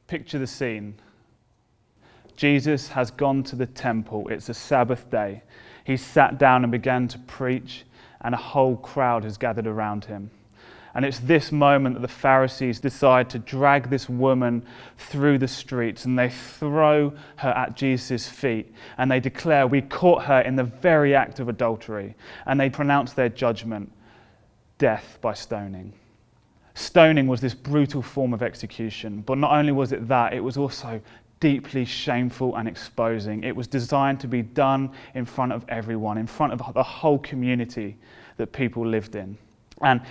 Picture the scene. Jesus has gone to the temple. It's a Sabbath day. He sat down and began to preach, and a whole crowd has gathered around him. And it's this moment that the Pharisees decide to drag this woman through the streets, and they throw her at Jesus' feet, and they declare, "We caught her in the very act of adultery." And they pronounce their judgment, death by stoning. Stoning was this brutal form of execution, but not only was it that, it was also deeply shameful and exposing. It was designed to be done in front of everyone, in front of the whole community that people lived in. And,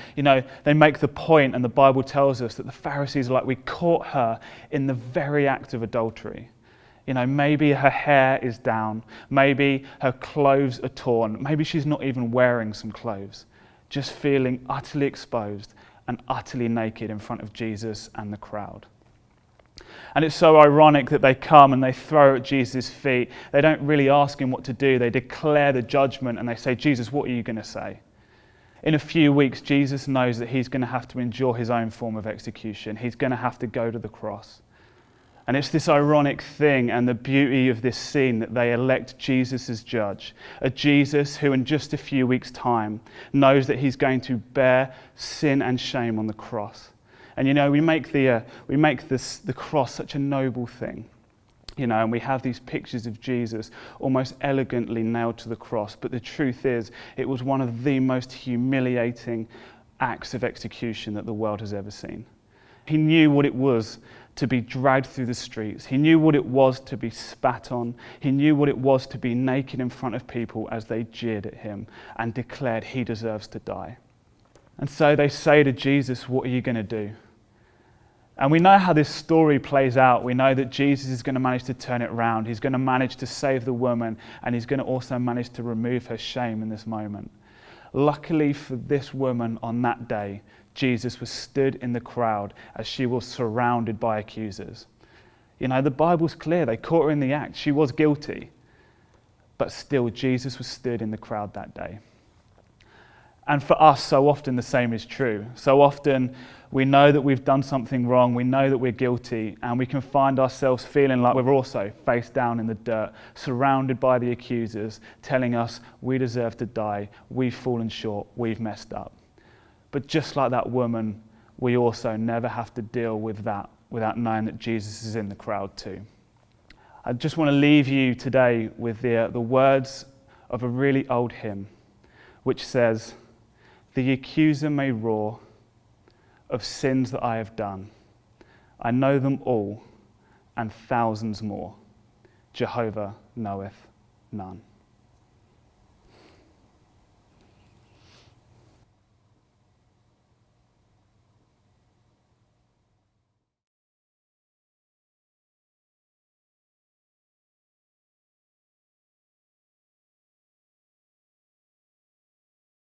they make the point, and the Bible tells us that the Pharisees are like, "We caught her in the very act of adultery." Maybe her hair is down, maybe her clothes are torn, maybe she's not even wearing some clothes, just feeling utterly exposed and utterly naked in front of Jesus and the crowd. And it's so ironic that they come and they throw her at Jesus' feet. They don't really ask him what to do. They declare the judgment and they say, "Jesus, what are you going to say?" In a few weeks, Jesus knows that he's going to have to endure his own form of execution. He's going to have to go to the cross. And it's this ironic thing and the beauty of this scene that they elect Jesus as judge, a Jesus who in just a few weeks' time knows that he's going to bear sin and shame on the cross. And we make the cross such a noble thing. And we have these pictures of Jesus almost elegantly nailed to the cross. But the truth is, it was one of the most humiliating acts of execution that the world has ever seen. He knew what it was to be dragged through the streets. He knew what it was to be spat on. He knew what it was to be naked in front of people as they jeered at him and declared he deserves to die. And so they say to Jesus, "What are you going to do?" And we know how this story plays out. We know that Jesus is going to manage to turn it around. He's going to manage to save the woman, and he's going to also manage to remove her shame in this moment. Luckily for this woman on that day, Jesus was stood in the crowd as she was surrounded by accusers. The Bible's clear. They caught her in the act. She was guilty. But still, Jesus was stood in the crowd that day. And for us, so often the same is true. So often we know that we've done something wrong, we know that we're guilty, and we can find ourselves feeling like we're also face down in the dirt, surrounded by the accusers, telling us we deserve to die, we've fallen short, we've messed up. But just like that woman, we also never have to deal with that without knowing that Jesus is in the crowd too. I just want to leave you today with the words of a really old hymn, which says, "The accuser may roar of sins that I have done. I know them all and thousands more. Jehovah knoweth none."